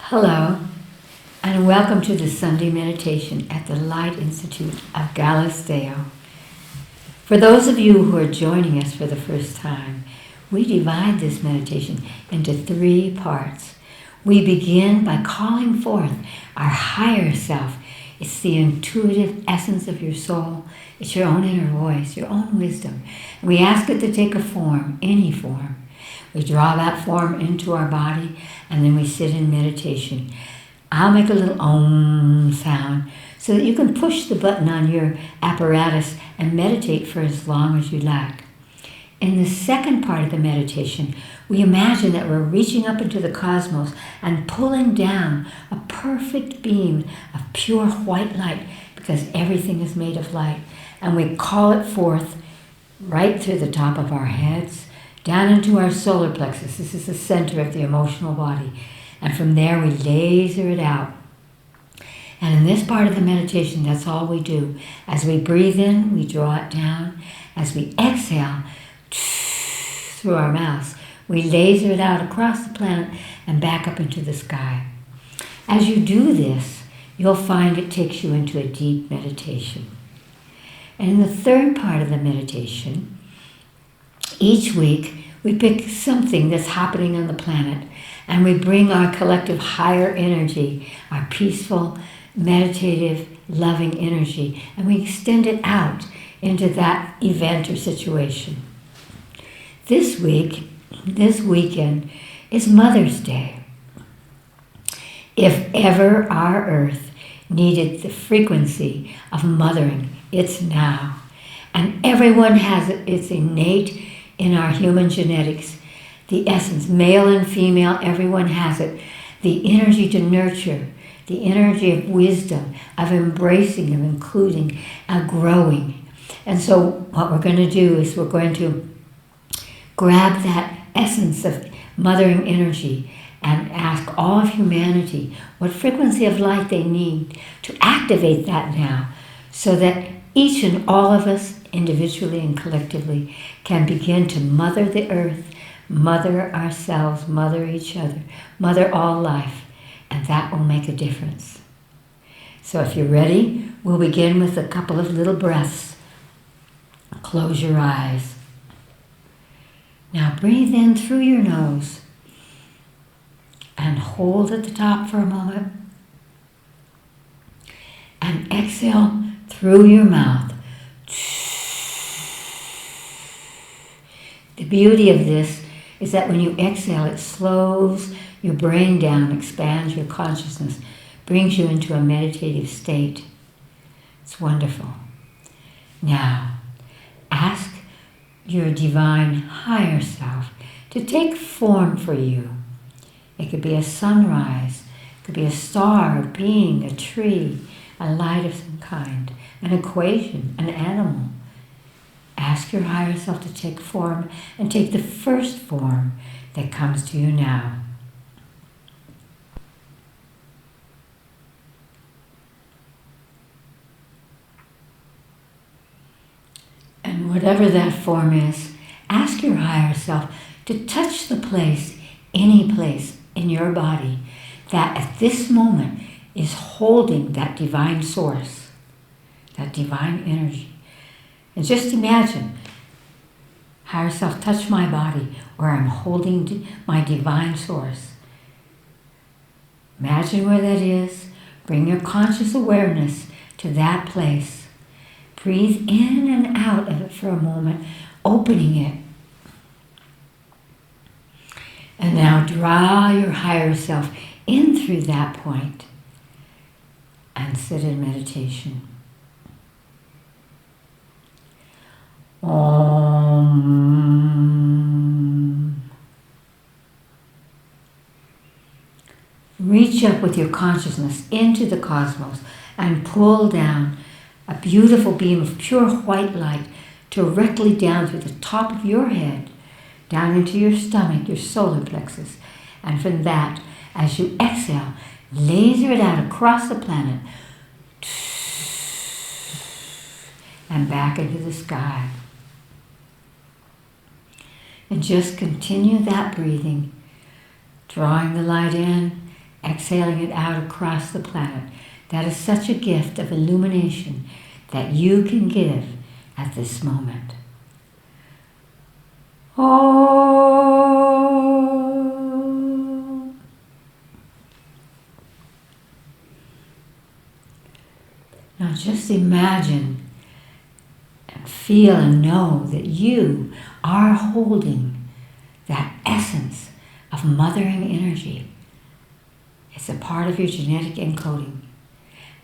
Hello, and welcome to the Sunday meditation at the Light Institute of Galisteo. For those of you who are joining us for the first time, we divide this meditation into 3 parts. We begin by calling forth our higher self. It's the intuitive essence of your soul. It's your own inner voice, your own wisdom. And we ask it to take a form, any form. We draw that form into our body, and then we sit in meditation. I'll make a little Om sound so that you can push the button on your apparatus and meditate for as long as you like. In the second part of the meditation, we imagine that we're reaching up into the cosmos and pulling down a perfect beam of pure white light, because everything is made of light. And we call it forth right through the top of our heads, down into our solar plexus. This is the center of the emotional body. And from there we laser it out. And in this part of the meditation, that's all we do. As we breathe in, we draw it down. As we exhale through our mouths, we laser it out across the planet and back up into the sky. As you do this, you'll find it takes you into a deep meditation. And in the third part of the meditation, each week, we pick something that's happening on the planet, and we bring our collective higher energy, our peaceful, meditative, loving energy, and we extend it out into that event or situation. This weekend, is Mother's Day. If ever our Earth needed the frequency of mothering, it's now. And everyone has it. It's innate in our human genetics, the essence, male and female, everyone has it. The energy to nurture, the energy of wisdom, of embracing, of including, of growing. And so what we're going to do is we're going to grab that essence of mothering energy and ask all of humanity what frequency of light they need to activate that now, so that each and all of us, individually and collectively, can begin to mother the earth, mother ourselves, mother each other, mother all life, and that will make a difference. So if you're ready, we'll begin with a couple of little breaths. Close your eyes. Now breathe in through your nose and hold at the top for a moment, and exhale through your mouth. The beauty of this is that when you exhale, it slows your brain down, expands your consciousness, brings you into a meditative state. It's wonderful. Now, ask your divine higher self to take form for you. It could be a sunrise, it could be a star, a being, a tree, a light of some kind, an equation, an animal. Ask your higher self to take form and take the first form that comes to you now. And whatever that form is, ask your higher self to touch the place, any place in your body that at this moment is holding that divine source, that divine energy. And just imagine, higher self, touch my body where I'm holding my divine source. Imagine where that is. Bring your conscious awareness to that place. Breathe in and out of it for a moment, opening it. And now draw your higher self in through that point and sit in meditation. Om. Reach up with your consciousness into the cosmos and pull down a beautiful beam of pure white light directly down through the top of your head, down into your stomach, your solar plexus. And from that, as you exhale, laser it out across the planet and back into the sky. And just continue that breathing, drawing the light in exhaling it out across the planet. That is such a gift of illumination that you can give at this moment. Oh. Now just imagine and feel and know that you are holding that essence of mothering energy. It's a part of your genetic encoding.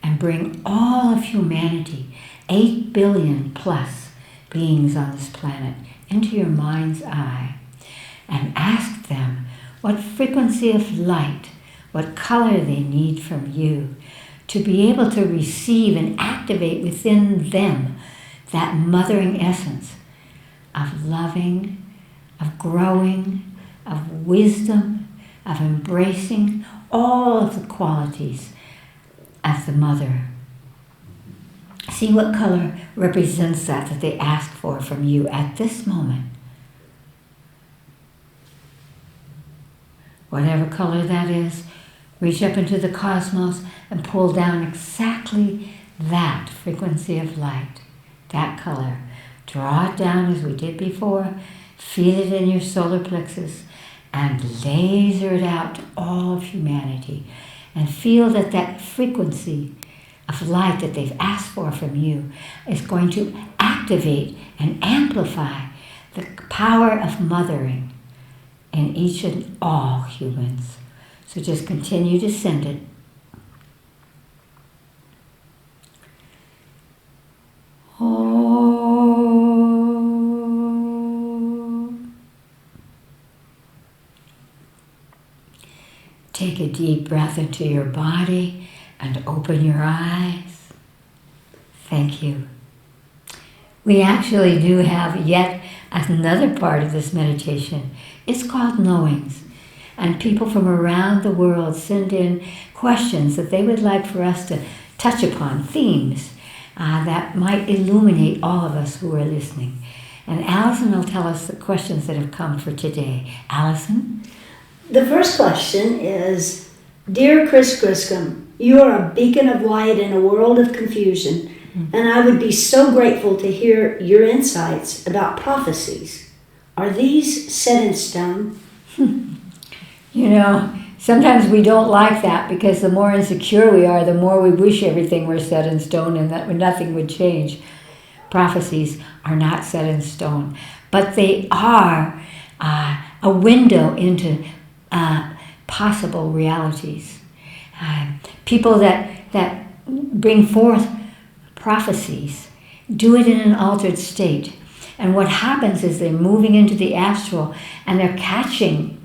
And bring all of humanity, 8 billion plus beings on this planet, into your mind's eye and ask them what frequency of light, what color they need from you to be able to receive and activate within them that mothering essence of loving, of growing, of wisdom, of embracing all of the qualities of the mother. See what color represents that they ask for from you at this moment. Whatever color that is, reach up into the cosmos and pull down exactly that frequency of light, that color. Draw it down as we did before, feel it in your solar plexus, and laser it out to all of humanity. And feel that that frequency of light that they've asked for from you is going to activate and amplify the power of mothering in each and all humans. So just continue to send it. Take a deep breath into your body and open your eyes. Thank you. We actually do have yet another part of this meditation. It's called knowings. And people from around the world send in questions that they would like for us to touch upon, themes that might illuminate all of us who are listening. And Allison will tell us the questions that have come for today. Allison? The first question is, Dear Chris Griscom, you are a beacon of light in a world of confusion, and I would be so grateful to hear your insights about prophecies. Are these set in stone? You know, sometimes we don't like that because the more insecure we are, the more we wish everything were set in stone and that nothing would change. Prophecies are not set in stone, but they are a window into possible realities. People that bring forth prophecies do it in an altered state. And what happens is they're moving into the astral and they're catching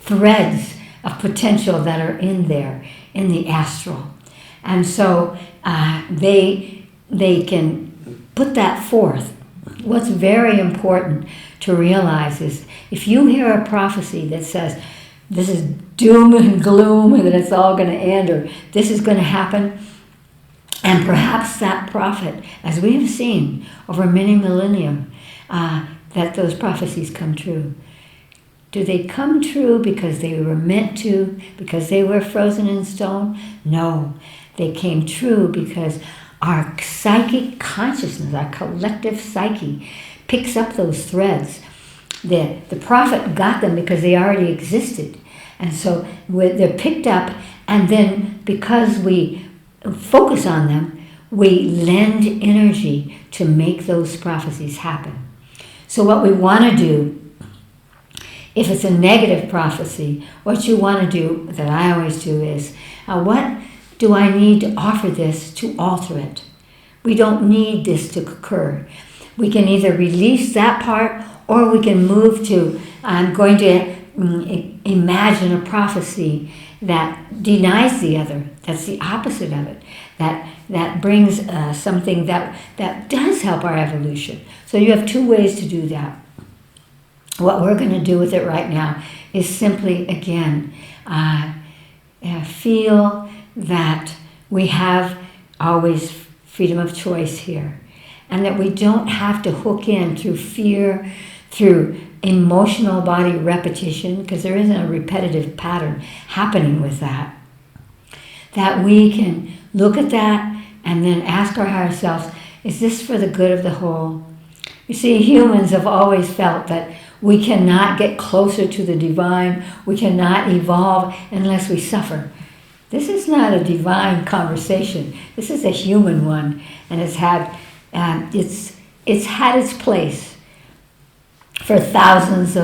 threads of potential that are in there, in the astral. And so they can put that forth. What's very important to realize is if you hear a prophecy that says, this is doom and gloom and that it's all going to end or this is going to happen, and perhaps that prophet, as we have seen over many millennium, that those prophecies come true. Do they come true because they were meant to, because they were frozen in stone? No, they came true because our psychic consciousness, our collective psyche, picks up those threads. The prophet got them because they already existed. And so they're picked up, and then because we focus on them, we lend energy to make those prophecies happen. So what we want to do, if it's a negative prophecy, what you want to do, that I always do, is what do I need to offer this to alter it? We don't need this to occur. We can either release that part or we can move to, I'm going to imagine a prophecy that denies the other. That's the opposite of it. That brings something that does help our evolution. So you have two ways to do that. What we're going to do with it right now is simply, again, feel that we have always freedom of choice here, and that we don't have to hook in through fear, through emotional body repetition, because there isn't a repetitive pattern happening with that, that we can look at that and then ask our higher selves, is this for the good of the whole? You see, humans have always felt that we cannot get closer to the divine, we cannot evolve unless we suffer. This is not a divine conversation. This is a human one, and it's had its place for thousands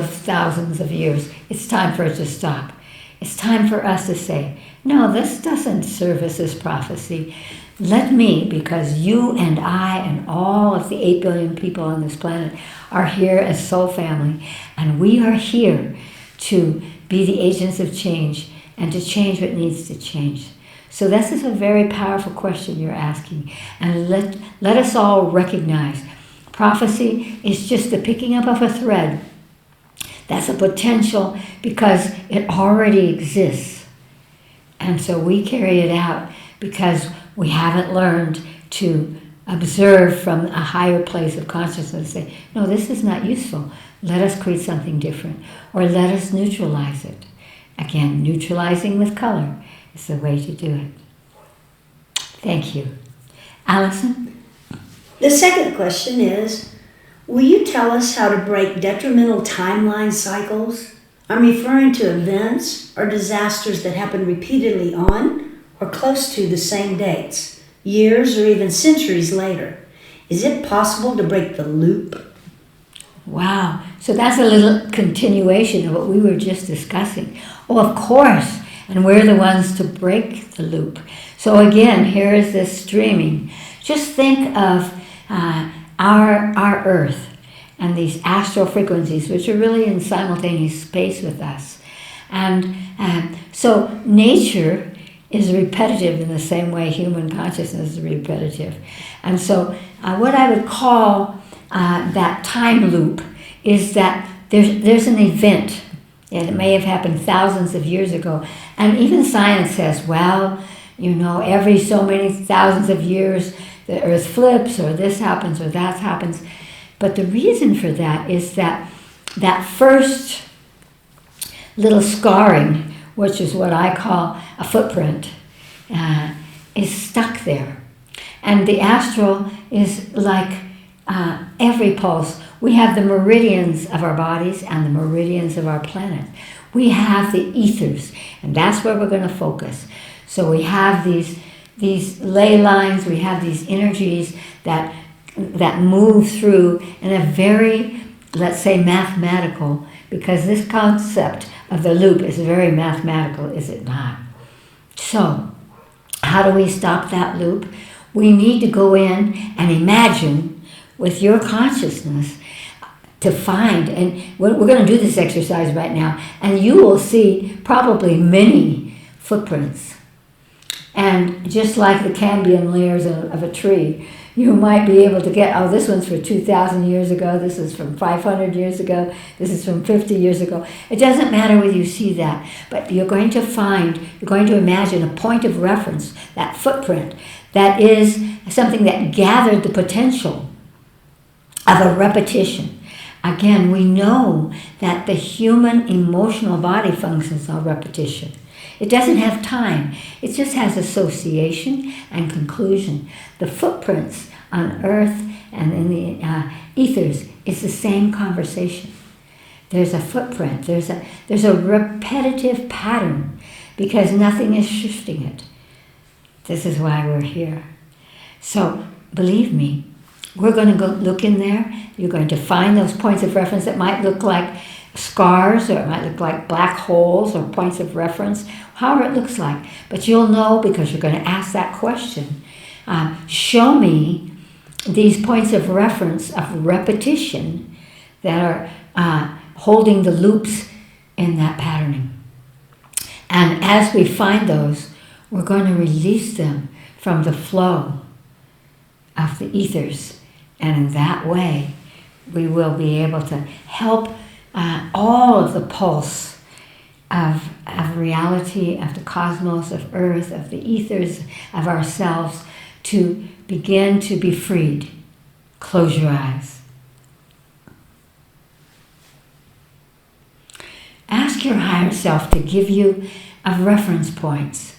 of years. It's time for it to stop. It's time for us to say, no, this doesn't service this prophecy. Let me, because you and I and all of the 8 billion people on this planet are here as soul family, and we are here to be the agents of change and to change what needs to change. So this is a very powerful question you're asking, and let us all recognize prophecy is just the picking up of a thread. That's a potential because it already exists. And so we carry it out because we haven't learned to observe from a higher place of consciousness and say, no, this is not useful. Let us create something different. Or let us neutralize it. Again, neutralizing with color is the way to do it. Thank you. Allison? The second question is, will you tell us how to break detrimental timeline cycles? I'm referring to events or disasters that happen repeatedly on or close to the same dates, years or even centuries later. Is it possible to break the loop? Wow. So that's a little continuation of what we were just discussing. Oh, of course. And we're the ones to break the loop. So again, here is this streaming. Just think of our Earth and these astral frequencies, which are really in simultaneous space with us. And so nature is repetitive in the same way human consciousness is repetitive. And so what I would call that time loop is that there's an event, and it may have happened thousands of years ago. And even science says, well, every so many thousands of years, the Earth flips, or this happens, or that happens. But the reason for that is that first little scarring, which is what I call a footprint, is stuck there. And the astral is like every pulse. We have the meridians of our bodies and the meridians of our planet. We have the ethers, and that's where we're going to focus. So we have these ley lines, we have these energies that move through in a very, let's say, mathematical, because this concept of the loop is very mathematical, is it not? So, how do we stop that loop? We need to go in and imagine with your consciousness to find, and we're going to do this exercise right now, and you will see probably many footprints. And just like the cambium layers of a tree, you might be able to get, oh, this one's for 2,000 years ago, this is from 500 years ago, this is from 50 years ago. It doesn't matter whether you see that, but you're going to imagine a point of reference, that footprint, that is something that gathered the potential of a repetition. Again, we know that the human emotional body functions on repetition. It doesn't have time. It just has association and conclusion. The footprints on Earth and in the ethers is the same conversation. There's a footprint. There's a repetitive pattern because nothing is shifting it. This is why we're here. So believe me, we're going to go look in there. You're going to find those points of reference that might look like scars, or it might look like black holes or points of reference, however it looks like. But you'll know because you're going to ask that question. Show me these points of reference of repetition that are holding the loops in that patterning. And as we find those, we're going to release them from the flow of the ethers. And in that way, we will be able to help all of the pulse of reality, of the cosmos, of Earth, of the ethers, of ourselves, to begin to be freed. Close your eyes. ask your higher self to give you a reference point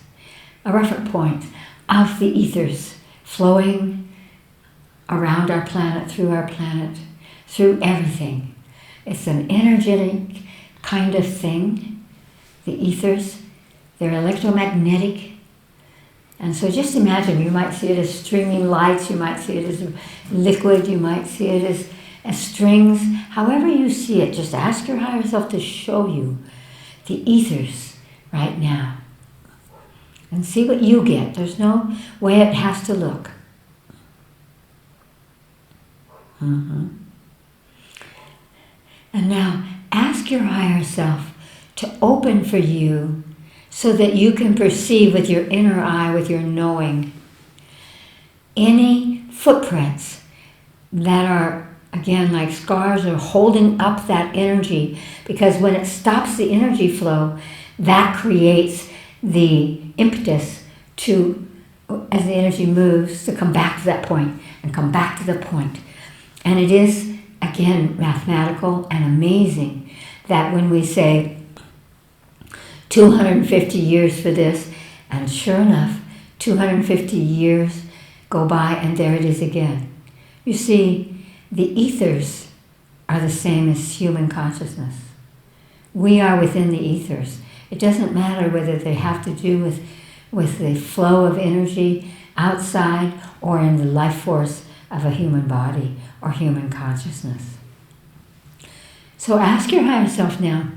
of the ethers flowing around our planet, through everything. It's an energetic kind of thing. The ethers, they're electromagnetic. And so just imagine, you might see it as streaming lights, you might see it as liquid, you might see it as strings. However you see it, just ask your higher self to show you the ethers right now. And see what you get. There's no way it has to look. And now ask your higher self to open for you so that you can perceive with your inner eye, with your knowing, any footprints that are, again, like scars, are holding up that energy. Because when it stops the energy flow, that creates the impetus to, as the energy moves, to come back to that point and come back to the point. And it is, again, mathematical and amazing that when we say 250 years for this, and sure enough, 250 years go by and there it is again. You see, the ethers are the same as human consciousness. We are within the ethers. It doesn't matter whether they have to do with the flow of energy outside or in the life force of a human body or human consciousness. So ask your higher self now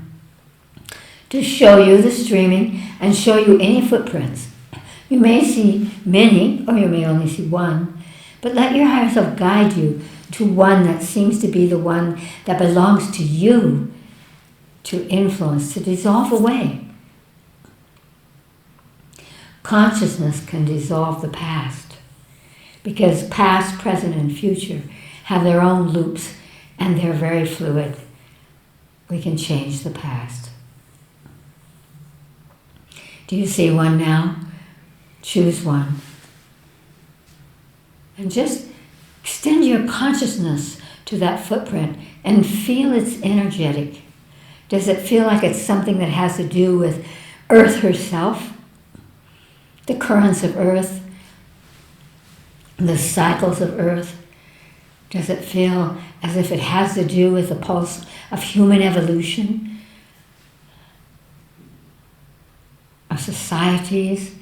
to show you the streaming and show you any footprints. You may see many, or you may only see one, but let your higher self guide you to one that seems to be the one that belongs to you, to influence, to dissolve away. Consciousness can dissolve the past, because past, present, and future have their own loops, and they're very fluid. We can change the past. Do you see one now? Choose one. And just extend your consciousness to that footprint and feel it's energetic. Does it feel like it's something that has to do with Earth herself? The currents of Earth? The cycles of Earth? Does it feel as if it has to do with the pulse of human evolution? Of societies?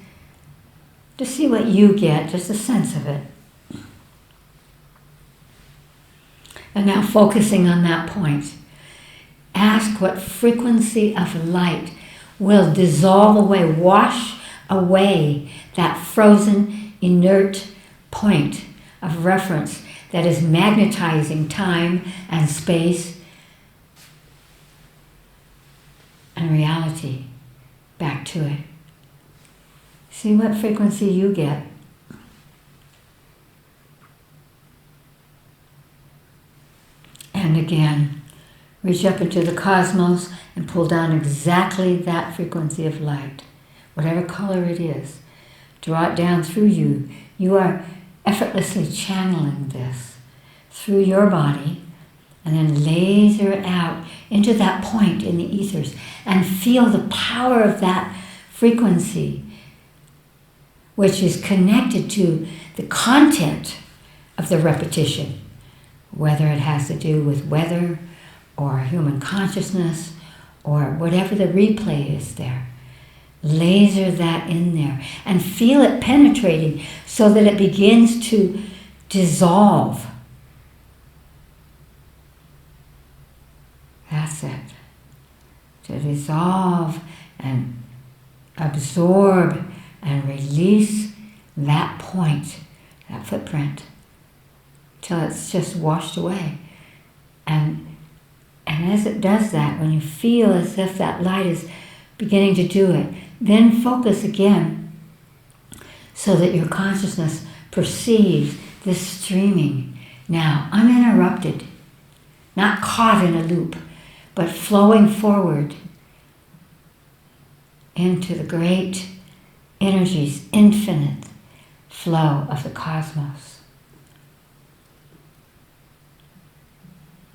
To see what you get, just a sense of it. And now focusing on that point, ask what frequency of light will dissolve away, wash away that frozen, inert point of reference that is magnetizing time and space and reality back to it. See what frequency you get. And again, reach up into the cosmos and pull down exactly that frequency of light, whatever color it is. Draw it down through you. You are effortlessly channeling this through your body, and then laser it out into that point in the ethers and feel the power of that frequency, which is connected to the content of the repetition, whether it has to do with weather or human consciousness or whatever the replay is there. Laser that in there and feel it penetrating so that it begins to dissolve. That's it. To dissolve and absorb and release that point, that footprint, till it's just washed away. And as it does that, when you feel as if that light is beginning to do it, then focus again so that your consciousness perceives this streaming now, uninterrupted, not caught in a loop, but flowing forward into the great energies, infinite flow of the cosmos.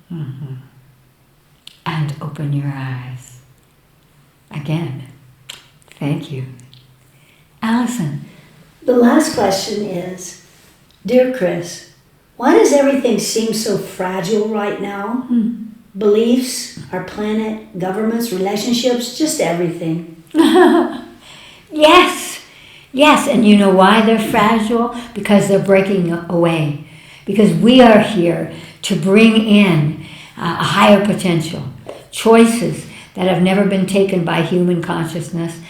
And open your eyes. again. Thank you. Allison. The last question is, dear Chris, why does everything seem so fragile right now? Beliefs, our planet, governments, relationships, just everything. Yes, and you know why they're fragile? Because they're breaking away. Because we are here to bring in a higher potential, choices that have never been taken by human consciousness,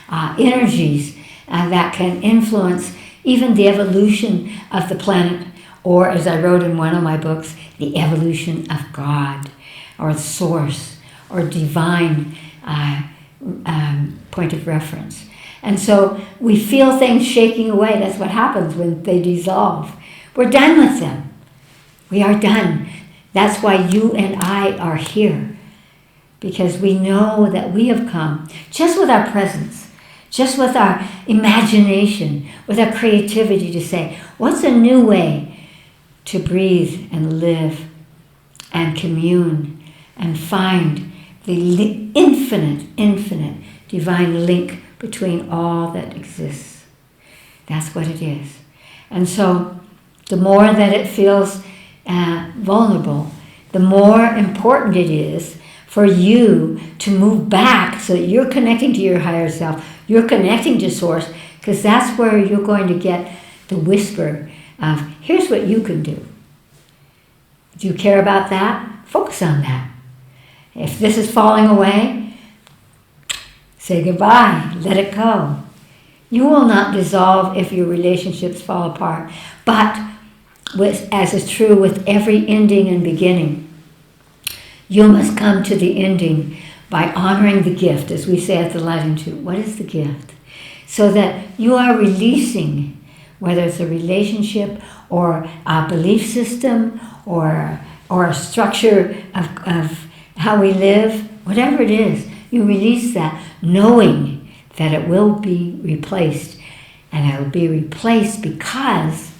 energies that can influence even the evolution of the planet, or as I wrote in one of my books, the evolution of God, or source, or divine point of reference. And so we feel things shaking away. That's what happens when they dissolve. We're done with them. We are done. That's why you and I are here. Because we know that we have come just with our presence, just with our imagination, with our creativity to say, what's a new way to breathe and live and commune and find the infinite divine link between all that exists. That's what it is. And so the more that it feels vulnerable, the more important it is for you to move back so that you're connecting to your higher self, you're connecting to source, because that's where you're going to get the whisper of, here's what you can do. Do you care about that? Focus on that. If this is falling away, say goodbye, let it go. You will not dissolve if your relationships fall apart. But, as is true with every ending and beginning, you must come to the ending by honoring the gift, as we say at the Light Institute. What is the gift? So that you are releasing, whether it's a relationship or a belief system or a structure of how we live, whatever it is, you release that knowing that it will be replaced. And it will be replaced because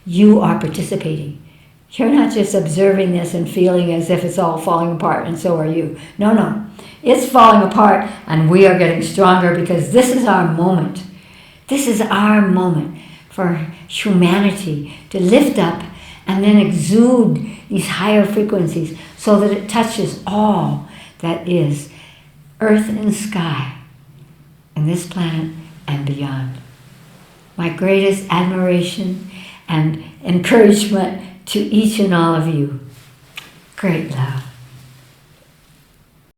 you are participating. You're not just observing this and feeling as if it's all falling apart, and so are you. No. It's falling apart, and we are getting stronger because this is our moment. This is our moment for humanity to lift up and then exude these higher frequencies so that it touches all that is earth and sky and this planet and beyond. My greatest admiration and encouragement to each and all of you. Great love.